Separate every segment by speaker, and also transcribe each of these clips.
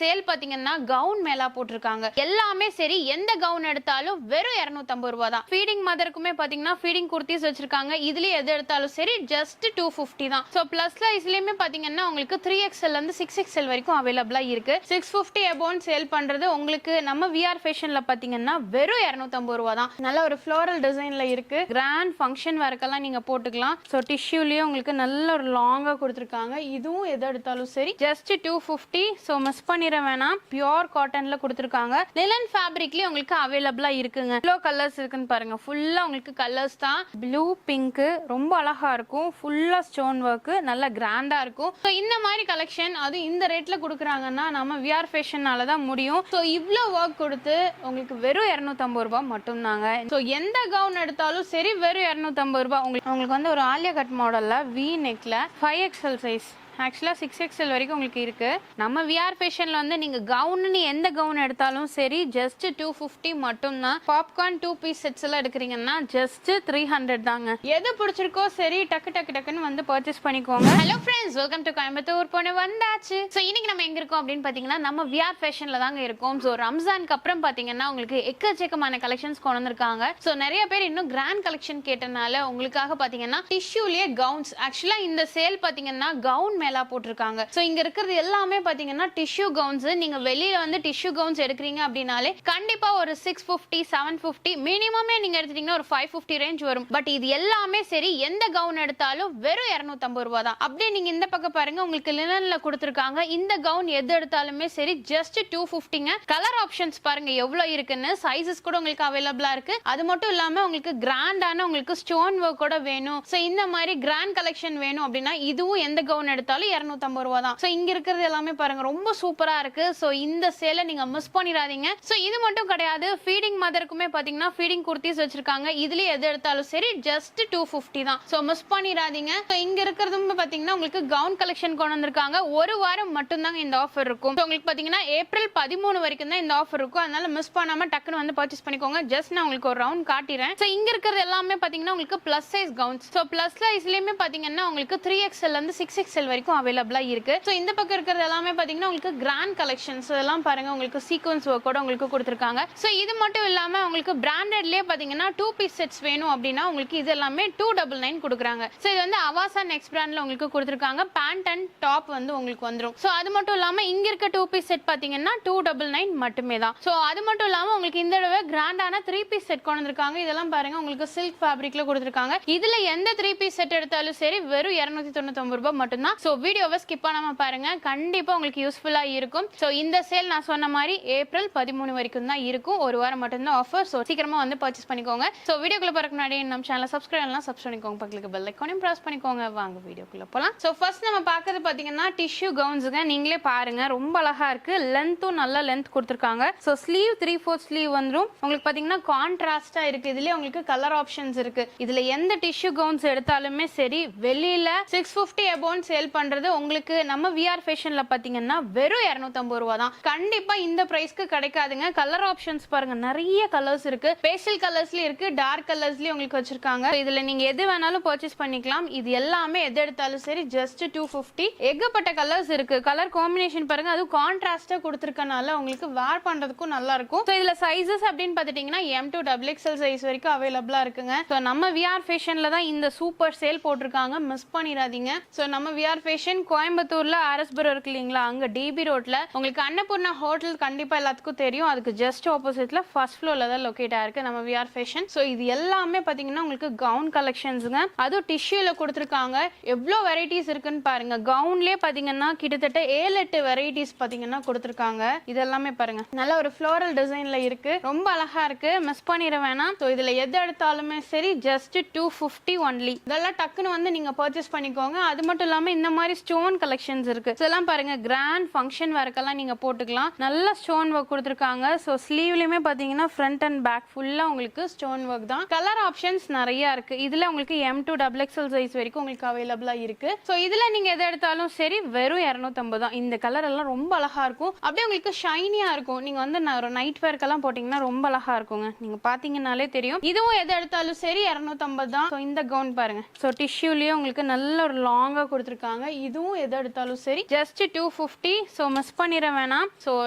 Speaker 1: Sale பாத்தீங்கன்னா gown மேலா போட்டிருக்காங்க. எல்லாமே சரி எந்த கவுன் எடுத்தாலும் வெறும் 250 ரூபாய் தான். ஃபீடிங் மதருக்குமே பாத்தீங்கன்னா ஃபீடிங் குர்த்திஸ் வச்சிருக்காங்க. இதுலயே எது எடுத்தாலும் சரி ஜஸ்ட் 250 தான். சோ பிளஸ் சைஸ்லயுமே பாத்தீங்கன்னா உங்களுக்கு 3XL இருந்து 6XL வரைக்கும் அவைலபிளா இருக்கு. 650 அபோன் சேல் பண்றது உங்களுக்கு நம்ம விஆர் ஃபேஷன்ல பாத்தீங்கன்னா வெறும் 250 ரூபாய் தான். நல்ல ஒரு ஃப்ளோரல் டிசைன்ல இருக்கு. கிராண்ட் ஃபங்க்ஷன் வர்க்கெல்லாம் நீங்க போட்டுக்கலாம். சோ டிஷ்யூலயே உங்களுக்கு நல்ல ஒரு லாங்கா கொடுத்திருக்காங்க. இதுவும் எது எடுத்தாலும் சரி ஜஸ்ட் 250. சோ மிஸ் பண்ணி வேணாம். பியூர் காட்டன்ல கொடுத்திருக்காங்க. லினன் ஃபேப்ரிக்லயே உங்களுக்கு அவைலபிளா இருக்குங்க. எவ்வளவு கலர்ஸ் இருக்குன்னு பாருங்க. ஃபுல்லா உங்களுக்கு கலர்ஸ் தான். ப்ளூ, பிங்க் ரொம்ப அழகா இருக்கும். ஃபுல்லா ஸ்டோன் வர்க் நல்ல கிராண்டா இருக்கும். சோ இந்த மாதிரி கலெக்ஷன் அது இந்த ரேட்ல கொடுக்குறாங்கன்னா நம்ம விஆர் ஃபேஷனால தான் முடியும். சோ இவ்ளோ வர்க் கொடுத்து உங்களுக்கு வெறும் 250 ரூபாய் மட்டும் தாங்க. சோ எந்த கவுன் எடுத்தாலும் சரி வெறும் 250 ரூபாய். உங்களுக்கு வந்து ஒரு ஆலியா கட் மாடல்ல வி நெக்ல 5XL சைஸ் ஆக்சுவலா 6XL வரைக்கும் உங்களுக்கு இருக்கு. நம்ம விஆர் ஃபேஷன்ல வந்து நீங்க கவுன் எந்த கவுன் எடுத்தாலும் சரி ஜஸ்ட் 250 மட்டும் தான். பாப்கார்ன் 2 பீஸ் செட்ஸ் எல்லாம் எடுக்கிறீங்கன்னா ஜஸ்ட் 300 தாங்க. எது பிடிச்சிருக்கோ சரி டக்குன்னு வந்து பர்ச்சேஸ் பண்ணிக்கோங்க. Hello friends, welcome to Coimbatore பொண்ணு வந்தாச்சு. சோ இன்னைக்கு நம்ம எங்க இருக்கோம் அப்படின்னு பாத்தீங்கன்னா நம்ம விஆர் ஃபேஷன்ல தாங்க இருக்கோம். சோ ரம்ஜானுக்கு அப்புறம் பாத்தீங்கன்னா உங்களுக்கு எக்கச்சக்கமான கலெக்ஷன்ஸ் கொண்டு வந்திருக்காங்க. சோ நிறைய பேர் இன்னும் கிராண்ட் கலெக்ஷன் கேட்டனால உங்களுக்காக பாத்தீங்கன்னா டிஷ்யூலயே கவுன்ஸ் ஆக்சுவலா இந்த சேல் பாத்தீங்கன்னா கவுன் மேலா போட்டிருக்காங்க. சோ இங்க இருக்கிறது எல்லாமே பாத்தீங்கன்னா டிஷ்யூ கவுன்ஸ். நீங்க வெளியில வந்து டிஷ்யூ கவுன்ஸ் எடுக்கிறீங்க அப்படினாலே கண்டிப்பா ஒரு 650 750 மினிமமே நீங்க எடுத்தீங்கன்னா ஒரு 550 ரேஞ்ச் வரும். பட் இது எல்லாமே சரி எந்த கவுன் எடுத்தாலும் வெறும் 250 ரூபாய் தான். அப்படியே நீங்க இந்த பக்கம் பாருங்க, உங்களுக்கு லினன்ல கொடுத்திருக்காங்க. இந்த கவுன் எது எடுத்தாலுமே சரி ஜஸ்ட் 250ங்க. கலர் ஆப்ஷன்ஸ் பாருங்க எவ்வளவு இருக்குன்னு. சைஸஸ் கூட உங்களுக்கு அவைலபிளா இருக்கு. அது மட்டும் இல்லாம உங்களுக்கு கிராண்டான உங்களுக்கு ஸ்டோன் வர்க் கூட வேணும். சோ இந்த மாதிரி கிராண்ட் கலெக்ஷன் வேணும் அப்படின்னா இதுவும் எந்த கவுன் எடுத்தாலும் 250 ரூபாய் தான். சோ இங்க இருக்கிறது எல்லாமே பாருங்க ரொம்ப சூப்பரா இருக்கு. சோ இந்த சேலை நீங்க மிஸ் பண்ணிராதீங்க. சோ இது மட்டும் கிடையாது, ஃபீடிங் மதருக்குமே பாத்தீங்கன்னா ஃபீடிங் குர்த்திஸ் வச்சிருக்காங்க. இதுல எது எடுத்தாலும் சரி ஜஸ்ட் 250 தான். So miss பண்ணிராதீங்க. சோ இங்க இருக்கிறதும் பாத்தீங்கன்னா உங்களுக்கு கவுன் கலெக்ஷன் கொண்டு வந்திருக்காங்க. ஒரு வாரம் மட்டும் தாங்க இந்த ஆஃபர் இருக்கும். உங்களுக்கு பாத்தீங்கன்னா ஏப்ரல் 13 வரைக்கும் தான் இந்த ஆஃபர் இருக்கும். அதனால மிஸ் பண்ணாம டக்குன்னு வந்து பர்ச்சேஸ் பண்ணிக்கோங்க. ஜஸ்ட் நான் உங்களுக்கு ஒரு ரவுண்ட் காட்டிறேன். சோ இங்க இருக்கிறது எல்லாமே பாத்தீங்கன்னா உங்களுக்கு plus size gowns. So plus சைஸ்லயுமே பாத்தீங்கன்னா உங்களுக்கு 3XL இருந்து 6XL வரைக்கும் அவைலபிளா இருக்கு. சோ இந்த பக்கம் இருக்கிறது எல்லாமே பாத்தீங்கன்னா உங்களுக்கு கிராண்ட் கலெக்ஷன்ஸ். இதெல்லாம் பாருங்க உங்களுக்கு சீக்வென்ஸ் வர்க்கோட உங்களுக்கு கொடுத்திருக்காங்க. சோ இது மட்டும் இல்லாம உங்களுக்கு பிராண்டட்லயே பாத்தீங்கன்னா 2 பீஸ் செட்ஸ் வேணும் அப்படினா உங்களுக்கு இது எல்லாமே 299 கொடுக்குறாங்க. சோ இது வந்து அவாசா நெக்ஸ்ட் பிராண்ட்ல உங்களுக்கு கொடுத்திருக்காங்க. பேண்ட் அண்ட் டாப் வந்து உங்களுக்கு வந்துரும். சோ அது மட்டும் இல்லாம இங்க இருக்க 2 பீஸ் செட் பாத்தீங்கன்னா 299 மட்டுமே தான். சோ அது மட்டும் இல்லாம உங்களுக்கு இந்த தடவை கிராண்டான 3 பீஸ் செட் கொண்டு வந்திருக்காங்க. இதெல்லாம் பாருங்க உங்களுக்கு சில்க் ஃபேப்ரிக்ல கொடுத்திருக்காங்க. இதுல எந்த 3 பீஸ் செட் எடுத்தாலும் சரி வெறும் 299 ரூபாய் மட்டும் தான். சோ வீடியோவை ஸ்கிப் பண்ணாம பாருங்க, கண்டிப்பா உங்களுக்கு யூஸ்ஃபுல்லா இருக்கும். சோ இந்த சேல் நான் சொன்ன மாதிரி ஏப்ரல் 13 வரைக்கும் தான் இருக்கும். ஒரு வாரம் மட்டும் தான் ஆஃபர். சோ சீக்கிரமா வந்து பர்ச்சேஸ் பண்ணிக்கோங்க. சோ வீடியோக்குள்ள போறதுக்கு முன்னாடி நம்ம சேனலை சப்ஸ்கிரைப் பண்ணிக்கோங்க. பக்கத்துல பெல் ஐகானையும் பிரஸ் பண்ணிக்கோங்க. வாங்க வீடியோக்குள்ள போலாம். சோ ஃபர்ஸ்ட் நம்ம பார்க்கிறது பாத்தீங்கன்னா டிஷ்யூ கவுன்ஸ்ங்க. நீங்களே பாருங்க ரொம்ப அழகா இருக்கு. லென்த்தும் நல்ல லென்த் கொடுத்திருக்காங்க. சோ ஸ்லீவ் 3/4 ஸ்லீவ் வந்துரும். உங்களுக்கு பாத்தீங்கன்னா கான்ட்ராஸ்டா இருக்கு. இதுலயே உங்களுக்கு கலர் ஆப்ஷன்ஸ் இருக்கு. இதுல எந்த டிஷ்யூ கவுன்ஸ் எடுத்தாலுமே சரி வெளியில 650 அபோன் சேல் பண்றது உங்களுக்கு நம்ம விஆர் ஃபேஷன்ல பாத்தீங்கன்னா வெறும் 250 ரூபாய் தான். கண்டிப்பா இந்த பிரைஸ்க்கு கிடைக்காதுங்க. கலர் ஆப்ஷன்ஸ் பாருங்க நிறைய கலர்ஸ் இருக்கு. பேஸ்டல் கலர்ஸ்லயும் இருக்கு, டார்க் கலர்ஸ்லயும் உங்களுக்கு வச்சிருக்காங்க. இதுல நீங்க எது வேணாலும் பர்ச்சேஸ் பண்ணிக்கலாம். இது எல்லாமே எது எடுத்தாலும் சரி ஜஸ்ட் 250. ஏகப்பட்ட கலர்ஸ் இருக்கு. கலர் காம்பினேஷன் பாருங்க, அது கான்ட்ராஸ்டா கொடுத்திருக்கனால உங்களுக்கு வேர் பண்றதுக்கும் நல்லா இருக்கும். சோ இதுல சைஸஸ் அப்படின்னு பாத்துட்டீங்கன்னா M to XXL சைஸ் வரைக்கும் அவைலபிளா இருக்குங்க. சோ நம்ம விஆர் ஃபேஷன்ல தான் இந்த சூப்பர் சேல் போட்டிருக்காங்க. மிஸ் பண்ணிராதீங்க. சோ நம்ம விஆர் ஃபேஷன் கோயம்புத்தூர்ல ஆர்எஸ்புரம் இருக்கு இல்லீங்களா, அங்க டிபி ரோட்ல உங்களுக்கு அன்னபூர்ணா ஹோட்டல் கண்டிப்பா எல்லாத்துக்கும் தெரியும். அதுக்கு ஜஸ்ட் ஆப்போசிட்ல ஃபர்ஸ்ட் ஃப்ளோர்ல தான் லொகேட் ஆயிருக்கு நம்ம விஆர் ஃபேஷன். சோ இது எல்லாமே பாத்தீங்கன்னா உங்களுக்கு கவுன் கலெக்ஷன்ஸ்ங்க. அதுவும் டிஷ்யூல கொடுத்திருக்காங்க. எவ்வளவு வெரைட்டிஸ் இருக்குன்னு பாருங்க. கவுன்லயே பாத்தீங்கன்னா கிட்டத்தட்ட 7-8 வெரைட்டிஸ் பாத்தீங்கன்னா கொடுத்திருக்காங்க. இது எல்லாமே பாருங்க நல்ல ஒரு ஃப்ளோரல் டிசைன்ல இருக்கு. ரொம்ப அழகா இருக்கு. மிஸ் பண்ணிர வேணாம். சோ இதுல எது எடுத்தாலுமே சரி ஜஸ்ட் 250 ஒன்லி. இதெல்லாம் டக்குன்னு வந்து நீங்க பர்ச்சேஸ் பண்ணிக்கோங்க. அது மட்டும் இல்லாம இந்த மாதிரி ஸ்டோன் கலெக்ஷன்ஸ் இருக்கு. இதெல்லாம் பாருங்க கிராண்ட் ஃபங்க்ஷன் வர்க்கெல்லாம் நீங்க போட்டுக்கலாம். நல்ல ஸ்டோன் வர்க் கொடுத்திருக்காங்க. சோ ஸ்லீவ்லயுமே பாத்தீங்கன்னா ஃப்ரண்ட் அண்ட் பேக் ஃபுல்லா உங்களுக்கு ஸ்டோன் வர்க் தான். கலர் ஆப்ஷன்ஸ் நிறைய இருக்கு. இதுல உங்களுக்கு M to XXL சைஸ் வரைக்கும் உங்களுக்கு அவைலபிளா இருக்கு. சோ இதுல நீங்க எதை எடுத்தாலும் சரி வெறும் 250 தான். இந்த கலர் எல்லாம் ரொம்ப அழகா இருக்கும். அப்படியே உங்களுக்கு ஷைனியா இருக்கும். நீங்க வந்து ஒரு நைட் வேர்க்கெல்லாம் போட்டீங்கன்னா ரொம்ப அழகா இருக்குங்க. நீங்க பாத்தீங்கன்னாலே தெரியும். இதுவும் எதை எடுத்தாலும் சரி 250 தான். சோ இந்த கவுன் பாருங்க. சோ டிஷ்யூலயே உங்களுக்கு நல்ல ஒரு லாங்கா கொடுத்திருக்காங்க. கொடுத்துருக்காங்க. இதுவும் எது எடுத்தாலும் சரி ஜஸ்ட் 250. ஸோ மிஸ் பண்ணிட வேணாம். ஸோ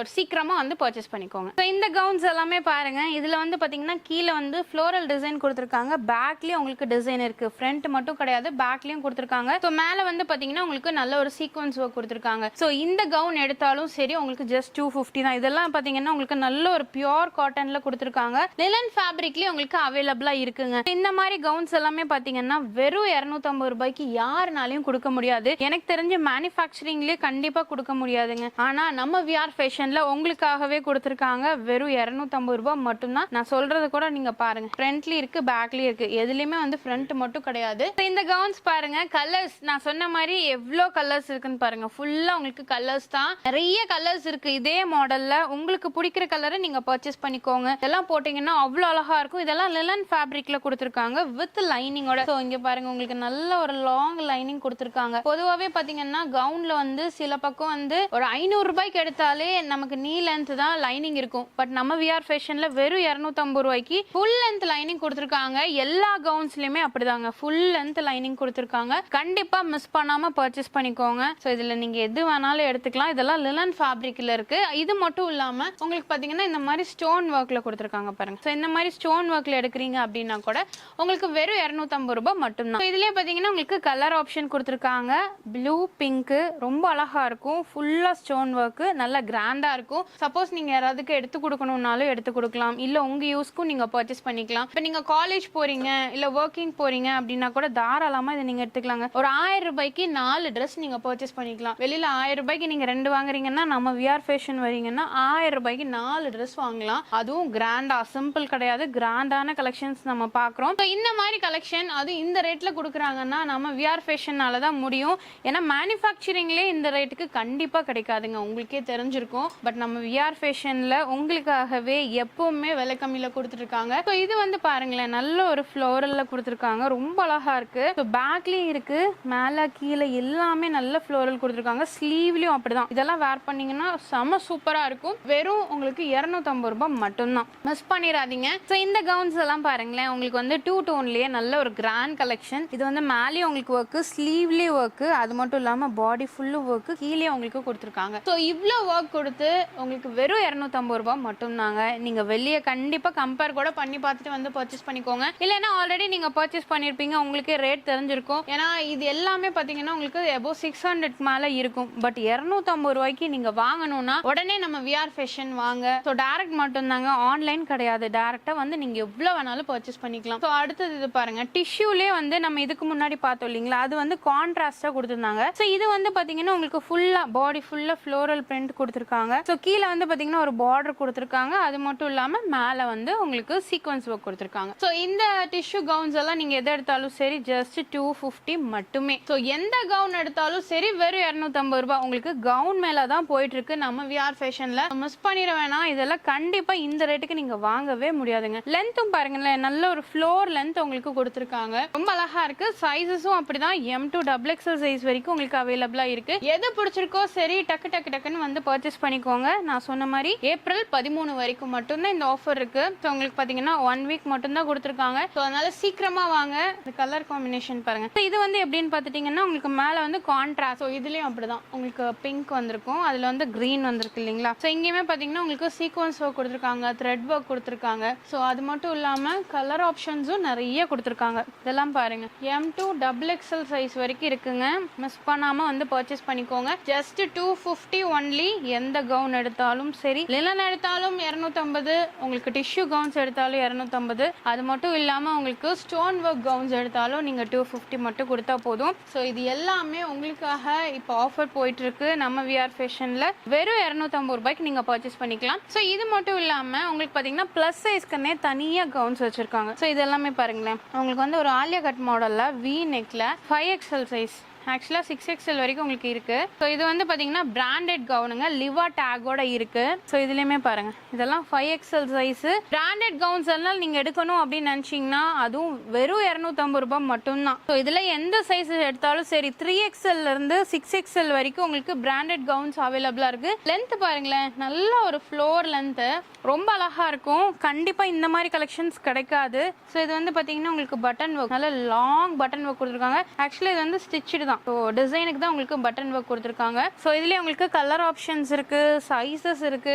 Speaker 1: சீக்கிரமா வந்து பர்ச்சேஸ் பண்ணிக்கோங்க. ஸோ இந்த கவுன்ஸ் எல்லாமே பாருங்க. இதுல வந்து பாத்தீங்கன்னா கீழே வந்து ஃப்ளோரல் டிசைன் கொடுத்துருக்காங்க. பேக்லயும் உங்களுக்கு டிசைன் இருக்கு. ஃப்ரண்ட் மட்டும் கிடையாது, பேக்லயும் கொடுத்துருக்காங்க. ஸோ மேல வந்து பாத்தீங்கன்னா உங்களுக்கு நல்ல ஒரு சீக்வன்ஸ் ஒர்க் கொடுத்துருக்காங்க. ஸோ இந்த கவுன் எடுத்தாலும் சரி உங்களுக்கு ஜஸ்ட் 250 தான். இதெல்லாம் பாத்தீங்கன்னா உங்களுக்கு நல்ல ஒரு பியூர் காட்டன்ல கொடுத்துருக்காங்க. லினன் ஃபேப்ரிக்லயும் உங்களுக்கு அவைலபிளா இருக்குங்க. இந்த மாதிரி கவுன்ஸ் எல்லாமே பாத்தீங்கன்னா வெறும் 250 ரூபாய்க்கு யாருனாலையும் கொடுக்க முடியாது. எனக்கு தெரிஞ்ச மேனுஃபேக்சரிங்லயே கண்டிப்பா கொடுக்க முடியாதுங்க. ஆனா நம்ம விஆர் ஃபேஷன்ல உங்களுக்காகவே கொடுத்துருக்காங்க. வெறும் 250 ரூபாய் மட்டும்தான். நான் சொல்றது கூட நீங்க பாருங்க, ஃப்ரண்ட்லயும் இருக்கு, பேக்லயும் இருக்கு. எதுலயுமே வந்து ஃப்ரண்ட் மட்டும் கிடையாது. இந்த கவுன்ஸ் பாருங்க, கலர்ஸ் நான் சொன்ன மாதிரி எவ்வளோ கலர்ஸ் இருக்குன்னு பாருங்க. ஃபுல்லா உங்களுக்கு கலர்ஸ் தான், நிறைய கலர்ஸ் இருக்கு. இதே மாடல்ல உங்களுக்கு பிடிக்கிற கலரை நீங்க பர்ச்சேஸ் பண்ணிக்கோங்க. இதெல்லாம் போட்டீங்கன்னா அவ்வளோ அழகா இருக்கும். இதெல்லாம் லினன் ஃபேப்ரிக்ல கொடுத்துருக்காங்க வித் லைனிங்கோட. ஸோ இங்க பாருங்க, உங்களுக்கு நல்ல ஒரு லாங் லைனிங் கொடுத்துருக்காங்க. பொதுவாகவே பாத்தீங்கன்னா கவுன்ல வந்து சில பக்கம் வந்து ஒரு 500 ரூபாய்க்கு எடுத்தாலே நமக்கு நீ லென்த் தான் லைனிங் இருக்கும். பட் நம்ம விஆர் ஃபேஷன்ல வெறும் 250 ரூபாய்க்கு ஃபுல் லென்த் லைனிங் கொடுத்துருக்காங்க. எல்லா கவுன்ஸ்லயுமே அப்படிதாங்க, ஃபுல் லென்த் லைனிங் கொடுத்துருக்காங்க. கண்டிப்பா மிஸ் பண்ணாம பர்ச்சேஸ் பண்ணிக்கோங்க. ஸோ இதுல நீங்க எது வேணாலும் எடுத்துக்கலாம். இதெல்லாம் லினன் ஃபேப்ரிக்ல இருக்கு. இது மட்டும் இல்லாம உங்களுக்கு பாத்தீங்கன்னா இந்த மாதிரி ஸ்டோன் ஒர்க்ல கொடுத்துருக்காங்க பாருங்க. ஸோ இந்த மாதிரி ஸ்டோன் ஒர்க்ல எடுக்கிறீங்க அப்படின்னா கூட உங்களுக்கு வெறும் 250 ரூபாய் மட்டும்தான். இதுலயே பாத்தீங்கன்னா உங்களுக்கு கலர் ஆப்ஷன் கொடுத்துருக்காங்க. ப்ளூ, பிங்க் ரொம்ப அழகா இருக்கும். ஃபுல்லா ஸ்டோன் ஒர்க், நல்ல கிராண்டா இருக்கும். சப்போஸ் நீங்க யாராவதுக்கு எடுத்து கொடுக்கணும்னாலும் எடுத்து கொடுக்கலாம். இல்ல உங்க யூஸ்க்கும் நீங்க பர்ச்சேஸ் பண்ணிக்கலாம். இப்போ நீங்க காலேஜ் போறீங்க இல்ல ஒர்க்கிங் போறீங்க அப்படின்னா கூட தாராளமா இதை நீங்க எடுத்துக்கலாங்க. ஒரு 1000 ரூபாய்க்கு 4 ட்ரெஸ் நீங்க பர்ச்சேஸ் பண்ணிக்கலாம். வெளியில 1000 ரூபாய்க்கு நீங்க 2 வாங்குறீங்கன்னா நம்ம விஆர் ஃபேஷன் வரீங்கன்னா 1000 ரூபாய்க்கு 4 ட்ரெஸ் வாங்கலாம். அதுவும் கிராண்டா, சிம்பிள் கிடையாது, கிராண்டான கலெக்ஷன்ஸ் நம்ம பாக்குறோம். இந்த மாதிரி கலெக்ஷன் அது இந்த ரேட்ல கொடுக்குறாங்கன்னா நம்ம விஆர் ஃபேஷனால தான் முடியும். ஏன்னா மேனுஃபேக்சரிங்லேயே இந்த ரேட்டுக்கு கண்டிப்பா கிடைக்காதுங்க, உங்களுக்கே தெரிஞ்சிருக்கும். பட் நம்ம விஆர் ஃபேஷன்ல உங்களுக்காகவே எப்பவுமே விலை கம்மியில கொடுத்துருக்காங்க. ஸோ இது வந்து பாருங்களேன், நல்ல ஒரு ஃப்ளோரல்ல கொடுத்துருக்காங்க. ரொம்ப அழகா இருக்கு. ஸோ பேக்லயும் இருக்கு, மேல கீழே எல்லாமே நல்ல ஃப்ளோரல் கொடுத்துருக்காங்க. ஸ்லீவ்லயும் அப்படிதான். இதெல்லாம் வேர் பண்ணீங்கன்னா செம சூப்பரா இருக்கும். வெறும் உங்களுக்கு 250 ரூபாய் மட்டும்தான். மிஸ் பண்ணிடாதீங்க. ஸோ இந்த கவுன்ஸ் எல்லாம் பாருங்களேன், உங்களுக்கு வந்து 2 டோன்லயே நல்ல ஒரு கிராண்ட் கலெக்ஷன். இது வந்து மேலேயும் உங்களுக்கு ஒர்க், ஸ்லீவ்லயே ஒர்க், அது மட்டும் இல்லாம பாடி ஃபுல்லு ஒர்க், கீழே உங்களுக்கு கொடுத்துருக்காங்க. ஸோ இவ்வளோ ஒர்க் கொடுத்து உங்களுக்கு வெறும் 250 ரூபாய் மட்டும்தாங்க. நீங்க வெளியே கண்டிப்பா கம்பேர் கூட பண்ணி பார்த்துட்டு வந்து பர்ச்சேஸ் பண்ணிக்கோங்க. இல்லைன்னா ஆல்ரெடி நீங்க பர்ச்சேஸ் பண்ணிருப்பீங்க, உங்களுக்கே ரேட் தெரிஞ்சிருக்கும். ஏன்னா இது எல்லாமே பாத்தீங்கன்னா உங்களுக்கு எபோ 600 மேல இருக்கும். பட் 250 ரூபாய்க்கு நீங்க வாங்கணும்னா உடனே நம்ம விஆர் ஃபேஷன் வாங்க. ஸோ டைரக்ட் மட்டும் தாங்க, ஆன்லைன் கிடையாது. டைரக்டா வந்து நீங்க எவ்வளவு வேணாலும் பர்ச்சேஸ் பண்ணிக்கலாம். ஸோ அடுத்தது இது பாருங்க, டிஷ்யூலேயே வந்து நம்ம இதுக்கு முன்னாடி பார்த்தோம் இல்லைங்களா, அது வந்து கான்ட்ராஸ்டா கொடுத்துருந்தாங்க. ஸோ இது வந்து பாத்தீங்கன்னா உங்களுக்கு ஃபுல்லா பாடி ஃபுல்லா ஃப்ளோரல் பிரிண்ட் கொடுத்துருக்காங்க. ஸோ கீழே வந்து பாத்தீங்கன்னா ஒரு பார்டர் கொடுத்துருக்காங்க. அது மட்டும் இல்லாம மேல வந்து உங்களுக்கு சீக்வன்ஸ் ஒர்க் கொடுத்துருக்காங்க. ஸோ இந்த டிஷ்யூ கவுன்ஸ் எல்லாம் நீங்க எதை எடுத்தாலும் சரி ஜஸ்ட் 250 மட்டுமே. ஸோ எந்த கவுன் எடுத்தாலும் சரி வெறும் 250 ரூபாய். உங்களுக்கு கவுன் மேல தான் போயிட்டு இருக்கு நம்ம விஆர் ஃபேஷன்ல. மிஸ் பண்ணிட வேணாம். இதெல்லாம் கண்டிப்பா இந்த ரேட்டுக்கு நீங்க வாங்கவே முடியாதுங்க. லென்த்தும் பாருங்களேன், நல்ல ஒரு ஃப்ளோர் லென்த் உங்களுக்கு கொடுத்துருக்காங்க. ரொம்ப அழகா இருக்கு. சைஸஸும் அப்படிதான், M2 XXL சைஸ் வரைக்கும் உங்களுக்கு அவைலபிளா இருக்கு. எது பிடிச்சிருக்கோ சரி டக்கு டக்கு டக்குன்னு வந்து பர்ச்சேஸ் பண்ணிக்கோங்க. நான் சொன்ன மாதிரி ஏப்ரல் 13 வரைக்கும் மட்டும்தான் இந்த ஆஃபர் இருக்கு. ஸோ உங்களுக்கு பாத்தீங்கன்னா 1 வீக் மட்டும் தான் கொடுத்துருக்காங்க. ஸோ அதனால சீக்கிரமா வாங்க. இந்த கலர் காம்பினேஷன் பாருங்க. இது வந்து எப்படின்னு பாத்துட்டீங்கன்னா உங்களுக்கு மேல வந்து கான்ட்ராஸ்ட். ஸோ இதுலயும் அப்படிதான் உங்களுக்கு பிங்க் வந்திருக்கும், அதுல வந்து கிரீன் வந்திருக்கு இல்லைங்களா. ஸோ இங்கேயுமே பாத்தீங்கன்னா உங்களுக்கு சீக்வன்ஸ் ஒர்க் கொடுத்துருக்காங்க, த்ரெட் ஒர்க் கொடுத்துருக்காங்க. ஸோ அது மட்டும் இல்லாம கலர் ஆப்ஷன்ஸும் நிறைய கொடுத்துருக்காங்க. இதெல்லாம் பாருங்க, M2 XXL சைஸ் வரைக்கும் இருக்குங்க. மிஸ் பண்ணாம வந்து பர்ச்சேஸ் பண்ணிக்கோங்க. Just 250 only. எந்த கவுன் எடுத்தாலும் சரி, லினன் எடுத்தாலும் 250, உங்களுக்கு டிஷ்யூ கவுன்ஸ் எடுத்தாலும் 250. அது மட்டும் இல்லாம உங்களுக்கு ஸ்டோன் ஒர்க் கவுன்ஸ் எடுத்தாலும் நீங்க 250 மட்டும் கொடுத்தா போதும். ஸோ இது எல்லாமே உங்களுக்காக இப்போ ஆஃபர் போயிட்டு இருக்கு நம்ம விஆர் ஃபேஷன்ல. வெறும் 250 ரூபாய்க்கு நீங்க பர்ச்சேஸ் பண்ணிக்கலாம். ஸோ இது மட்டும் இல்லாம உங்களுக்கு பாத்தீங்கன்னா பிளஸ் சைஸ்க்குன்னே தனியா கவுன்ஸ் வச்சிருக்காங்க. ஸோ இது எல்லாமே பாருங்களேன், உங்களுக்கு வந்து ஒரு ஆலியா கட் மாடல்ல V நெக்ல 5XL சைஸ், ஆக்சுவலா 6XL வரைக்கும் உங்களுக்கு இருக்கு. ஸோ இது வந்து பாத்தீங்கன்னா பிராண்டட் கவுனுங்க, லிவா டேகோட இருக்கு. ஸோ இதுலயுமே பாருங்க, இதெல்லாம் 5XL சைஸ் பிராண்டட் கவுன்ஸ் எல்லாம் நீங்க எடுக்கணும் அப்படின்னு நினைச்சீங்கன்னா அதுவும் வெறும் 250 ரூபாய் மட்டும்தான். ஸோ இதுல எந்த சைஸ் எடுத்தாலும் சரி 3XL இருந்து 6XL வரைக்கும் உங்களுக்கு பிராண்டட் கவுன்ஸ் அவைலபிளா இருக்கு. லென்த் பாருங்களேன், நல்ல ஒரு ஃப்ளோர் லென்த், ரொம்ப அழகா இருக்கும். கண்டிப்பா இந்த மாதிரி கலெக்ஷன்ஸ் கிடைக்காது. ஸோ இது வந்து பாத்தீங்கன்னா உங்களுக்கு பட்டன் ஒர்க், நல்ல லாங் பட்டன் ஒர்க் கொடுத்துருக்காங்க. ஆக்சுவலி இது வந்து ஸ்டிச்சு தான். ஸோ டிசைனுக்கு தான் உங்களுக்கு பட்டன் ஒர்க் கொடுத்துருக்காங்க. ஸோ இதுலேயே உங்களுக்கு கலர் ஆப்ஷன்ஸ் இருக்கு, சைஸஸ் இருக்கு,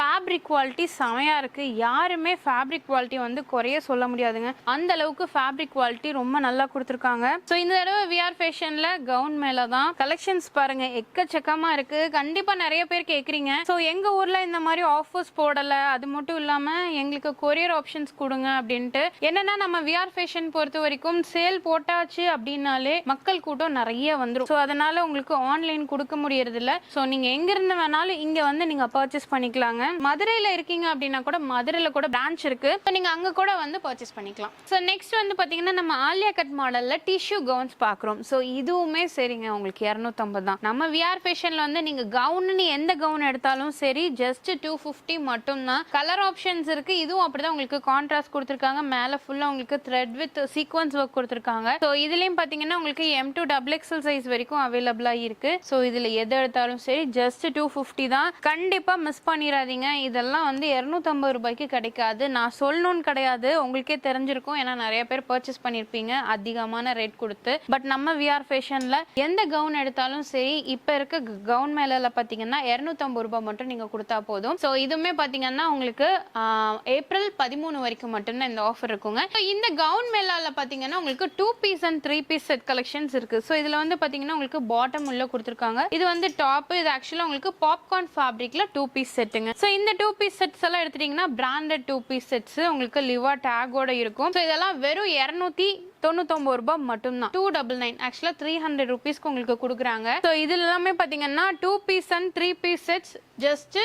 Speaker 1: ஃபேப்ரிக் குவாலிட்டி செமையா இருக்கு. யாருமே ஃபேப்ரிக் குவாலிட்டி வந்து குறைய சொல்ல முடியாதுங்க, அந்த அளவுக்கு ஃபேப்ரிக் குவாலிட்டி ரொம்ப நல்லா கொடுத்துருக்காங்க. ஸோ இந்த தடவை விஆர் ஃபேஷன்ல கவுன் மேல தான் கலெக்ஷன்ஸ் பாருங்க எக்கச்சக்கமா இருக்கு. கண்டிப்பா நிறைய பேர் கேக்குறீங்க, ஸோ எங்க ஊர்ல இந்த மாதிரி ஆஃபர்ஸ் போடல, அது மட்டும் இல்லாம எங்களுக்கு கொரியர் ஆப்ஷன்ஸ் கொடுங்க அப்படின்ட்டு. என்னன்னா நம்ம விஆர் ஃபேஷன் பொறுத்த வரைக்கும் சேல் போட்டாச்சு அப்படின்னாலே மக்கள் கூட்டம் நிறைய வந்துடும். ஸோ அதனால உங்களுக்கு ஆன்லைன் கொடுக்க முடியறது இல்ல. ஸோ நீங்க எங்க இருந்து வேணாலும் இங்க வந்து நீங்க பர்ச்சேஸ் பண்ணிக்கலாங்க. மதுரையில இருக்கீங்க அப்படின்னா கூட மதுரையில கூட பிரான்ச் இருக்கு, நீங்க அங்க கூட வந்து பர்ச்சேஸ் பண்ணிக்கலாம். ஸோ நெக்ஸ்ட் வந்து பாத்தீங்கன்னா நம்ம ஆலியா கட் மாடல்ல டிஷ்யூ கவுன்ஸ் பாக்குறோம். ஸோ இதுவுமே சரிங்க, உங்களுக்கு 250 தான். நம்ம விஆர் ஃபேஷன்ல வந்து நீங்க கவுன் எந்த கவுன் எடுத்தாலும் சரி ஜஸ்ட் 250 மட்டும் தான். கலர் ஆப்ஷன்ஸ் இருக்கு, இதுவும் அப்படிதான் உங்களுக்கு கான்ட்ராஸ்ட் கொடுத்துருக்காங்க. மேல ஃபுல்லா உங்களுக்கு த்ரெட் வித் சீக்வன்ஸ் ஒர்க் கொடுத்துருக்காங்க. ஸோ இதுலயும் பாத்தீங்கன்னா உங்களுக்கு M2 XXL சைஸ் வரைக்கும் அவைலபிளா இருக்கு. ஸோ இதுல எது எடுத்தாலும் சரி ஜஸ்ட் 250 தான். கண்டிப்பா மிஸ் பண்ணிடாதீங்க. இதெல்லாம் வந்து 250 ரூபாய்க்கு கிடைக்காது. நான் சொல்லணும்னு கிடையாது, உங்களுக்கே தெரிஞ்சிருக்கும், ஏன்னா நிறைய பேர் பர்ச்சேஸ் பண்ணிருப்பீங்க அதிகமான ரேட் கொடுத்து. பட் நம்ம விஆர் ஃபேஷன்ல எந்த கவுன் எடுத்தாலும் சரி இப்ப இருக்க கவுன் மேல பாத்தீங்கன்னா 250 ரூபாய் மட்டும் நீங்க கொடுத்தா போதும். ஸோ இதுவுமே பாத்தீங்கன்னா உங்களுக்கு ஏப்ரல் 13 வரைக்கும் மட்டும்தான் இந்த ஆஃபர் இருக்குங்க. இந்த கவுன் மேலால பாத்தீங்கன்னா உங்களுக்கு 2 piece and 3 piece set collections இருக்கு. ஸோ இதுல வந்து பாத்தீங்கன்னா உங்களுக்கு பாட்டம் உள்ள கொடுத்துருக்காங்க. இது வந்து டாப், இது ஆக்சுவலா உங்களுக்கு பாப்கார்ன் ஃபேப்ரிக்ல 2 பீஸ் செட்டுங்க. ஸோ இந்த 2 பீஸ் செட்ஸ் எல்லாம் எடுத்துட்டீங்கன்னா பிராண்டட் 2 பீஸ் செட்ஸ் உங்களுக்கு லிவா டேகோட இருக்கும். ஸோ இதெல்லாம் வெறும் 299 ரூபாய் மட்டும்தான். 299 ஆக்சுவலா 300 ருபீஸ்க்கு உங்களுக்கு கொடுக்குறாங்க. ஸோ இதுல எல்லாமே பாத்தீங்கன்னா 2 piece and 3 piece sets just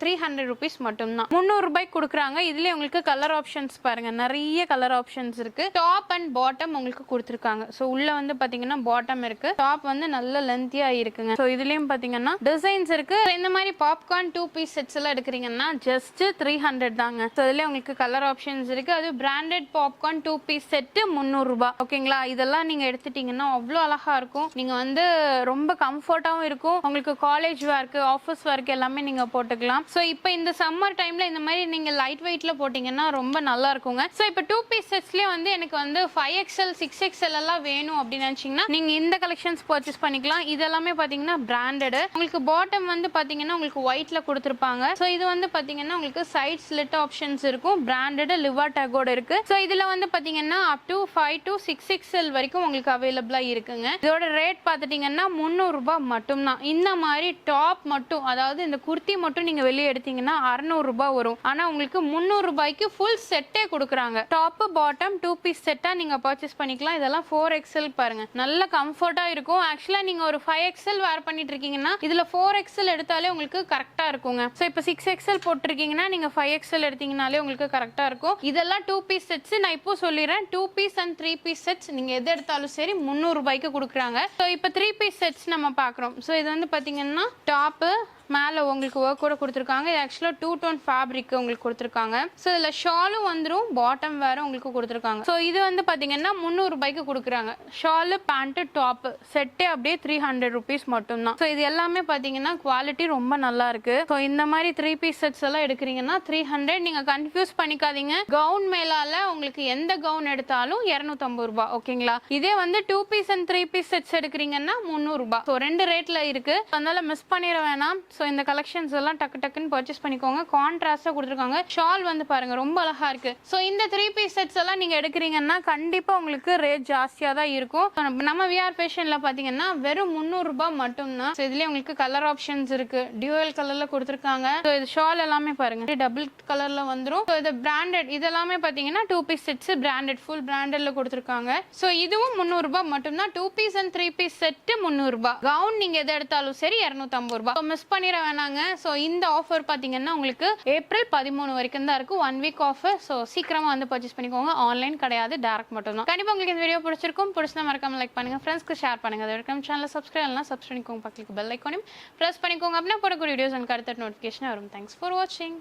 Speaker 1: 300 rupees மட்டும்தான். 300 ரூபாய்க்கு கொடுக்குறாங்க. இதுல உங்களுக்கு கலர் ஆப்ஷன்ஸ் பாருங்க, நிறைய கலர் ஆப்ஷன்ஸ் இருக்கு. டாப் அண்ட் பாட்டம் உங்களுக்கு கொடுத்துருக்காங்க. ஸோ உள்ள வந்து பாத்தீங்கன்னா பாட்டம் இருக்கு, டாப் வந்து நல்ல லென்த்தியா இருக்குங்க. ஸோ இதுலயும் பாத்தீங்கன்னா டிசைன்ஸ் இருக்கு. இந்த மாதிரி பாப்கார்ன் 2 பீஸ் செட்ஸ் எல்லாம் எடுக்கிறீங்கன்னா ஜஸ்ட் 300 தாங்க. ஸோ இதுல உங்களுக்கு கலர் ஆப்ஷன்ஸ் இருக்கு. அது பிராண்டட் பாப்கார்ன் 2 பீஸ் செட் 300 ரூபாய். ஓகேங்களா, இதெல்லாம் நீங்க எடுத்துட்டீங்கன்னா அவ்வளோ அழகா இருக்கும். நீங்க வந்து ரொம்ப கம்ஃபர்ட்டாவும் இருக்கும். உங்களுக்கு காலேஜ் வேர்க்கு, ஆஃபீஸ் வேர்க்கு எல்லாமே நீங்க போட்டுக்கலாம். சோ இப்போ இந்த சம்மர் டைம்ல இந்த மாதிரி நீங்க லைட் வெயிட்ல போட்டீங்கன்னா ரொம்ப நல்லா இருக்குங்க. சோ இப்போ 2 பீஸ் செட்ஸ்லயே வந்து எனக்கு வந்து 5XL 6XL எல்லாம் வேணும் அப்படின்னு நினைச்சீங்கன்னா நீங்க இந்த கலெக்ஷன்ஸ் பர்ச்சேஸ் பண்ணிக்கலாம். இதெல்லாமே பாத்தீங்கன்னா பிராண்டட். உங்களுக்கு பாட்டம் வந்து பாத்தீங்கன்னா உங்களுக்கு ஒயிட்ல கொடுத்துருப்பாங்க. சோ இது வந்து பாத்தீங்கன்னா உங்களுக்கு சைட் ஸ்லிட் ஆப்ஷன்ஸ் இருக்கும். பிராண்டட் லிவா டேகோட இருக்கு. சோ இதுல வந்து பாத்தீங்கன்னா அப் டு 5 to 6XL வரைக்கும் உங்களுக்கு அவைலபிளா இருக்குங்க. இதோட ரேட் பாத்துட்டீங்கன்னா 300 ரூபாய் மட்டும் தான். இந்த மாதிரி டாப் மட்டும், அதாவது இந்த குர்த்தி மட்டும் நீங்க வெளியே எடுத்தீங்கன்னா 600 ரூபாய் வரும். ஆனா உங்களுக்கு 300 ரூபாய்க்கு ஃபுல் செட்டே கொடுக்குறாங்க. டாப் பாட்டம் 2 பீஸ் செட்டா நீங்க பர்ச்சேஸ் பண்ணிக்கலாம். இதெல்லாம் 4XL பாருங்க, நல்ல கம்ஃபர்ட்டா இருக்கும். ஆக்சுவலா நீங்க ஒரு 5XL வேர் பண்ணிட்டு இருக்கீங்கன்னா இதுல 4XL எடுத்தாலே உங்களுக்கு கரெக்டா இருக்குங்க. சோ இப்போ 6XL போட்டிருக்கீங்கன்னா நீங்க 5XL எடுத்தீங்கனாலே உங்களுக்கு கரெக்டா இருக்கும். இதெல்லாம் 2 பீஸ் செட்ஸ். நான் இப்போ சொல்லிடுறேன், 2 பீஸ் அண்ட் 3 பீஸ் செட்ஸ் நீங்க எது எடுத்தாலும் சரி 300 ரூபாய்க்கு கொடுக்குறாங்க. சோ இப்போ 3 பீஸ் செட்ஸ் நம்ம பாக்குறோம். சோ இது வந்து பாத்தீங்கன்னா டாப் மேல உங்களுக்கு ஒர்க் கூட கொடுத்துருக்காங்க. இது ஆக்சுவலா 2 டோன் ஃபேப்ரிக் உங்களுக்கு கொடுத்துருக்காங்க. ஸோ இதுல ஷாலும் வந்துடும், பாட்டம் வேற உங்களுக்கு கொடுத்துருக்காங்க. ஸோ இது வந்து பாத்தீங்கன்னா 300 ரூபாய்க்கு கொடுக்குறாங்க. ஷாலு பேண்ட் டாப் செட்டே அப்படியே 300 ருபீஸ் மட்டும் தான். ஸோ இது எல்லாமே பாத்தீங்கன்னா குவாலிட்டி ரொம்ப நல்லா இருக்கு. ஸோ இந்த மாதிரி 3 பீஸ் செட்ஸ் எல்லாம் எடுக்கிறீங்கன்னா 300. நீங்க கன்ஃபியூஸ் பண்ணிக்காதீங்க. கவுன் மேலால உங்களுக்கு எந்த கவுன் எடுத்தாலும் 250 ரூபாய். ஓகேங்களா, இதே வந்து 2 பீஸ் அண்ட் 3 பீஸ் செட்ஸ் எடுக்கிறீங்கன்னா 300 ரூபாய். ஸோ ரெண்டு ரேட்ல இருக்கு, அதனால மிஸ் பண்ணிட வேணாம். ஸோ இந்த கலெக்ஷன்ஸ் எல்லாம் டக்கு டக்குன்னு பர்ச்சேஸ் பண்ணிக்கோங்க. கான்ட்ராஸ்டா கொடுத்துருக்காங்க. ஷால் வந்து பாருங்க ரொம்ப அழகா இருக்கு. ஸோ இந்த 3 பீஸ் செட்ஸ் எல்லாம் நீங்க எடுக்கிறீங்கன்னா கண்டிப்பா உங்களுக்கு ரேட் ஜாஸ்தியா தான் இருக்கும். நம்ம விஆர் ஃபேஷன்ல பாத்தீங்கன்னா வெறும் 300 ரூபாய் மட்டும் தான். இதுலயே உங்களுக்கு கலர் ஆப்ஷன்ஸ் இருக்கு, டியூவல் கலர்ல கொடுத்துருக்காங்க. ஸோ இது ஷால் எல்லாமே பாருங்க டபுள் கலர்ல வந்துரும். ஸோ இது பிராண்டட், இதெல்லாமே பாத்தீங்கன்னா 2 பீஸ் செட்ஸ் பிராண்டட், ஃபுல் பிராண்டட்ல கொடுத்துருக்காங்க. ஸோ இதுவும் 300 ரூபாய் மட்டும் தான். 2 பீஸ் அண்ட் 3 பீஸ் செட் 300 ரூபாய். கவுன் நீங்க எதை எடுத்தாலும் சரி 250 ரூபாய். மிஸ் பண்ணிட வேணாங்க. சோ இந்த ஆஃபர் பாத்தீங்கன்னா உங்களுக்கு ஏப்ரல் 13 வரைக்கும் தான் இருக்கு. 1 வீக் ஆஃபர். சோ சீக்கிரமா வந்து பர்ச்சேஸ் பண்ணிக்கோங்க. ஆன்லைன் கிடையாது, டைரக்ட் மட்டும் தான். கண்டிப்பா உங்களுக்கு இந்த வீடியோ பிடிச்சிருக்கும். பிடிச்சா மறக்காம லைக் பண்ணுங்க, ஃப்ரெண்ட்ஸ்க்கு ஷேர் பண்ணுங்க. அது வரைக்கும் சேனலை சப்ஸ்கிரைப் பண்ணலாம், சப்ஸ்கிரைப் பண்ணிக்கோங்க. பக்கத்துக்கு பெல் ஐகானையும் பிரஸ் பண்ணிக்கோங்க. அப்படின்னா போடக்கூடிய வீடியோஸ் எனக்கு அடுத்த நோட்டிஃபிகேஷன் வரும். தேங்க்ஸ் ஃபார் வாட்சிங்.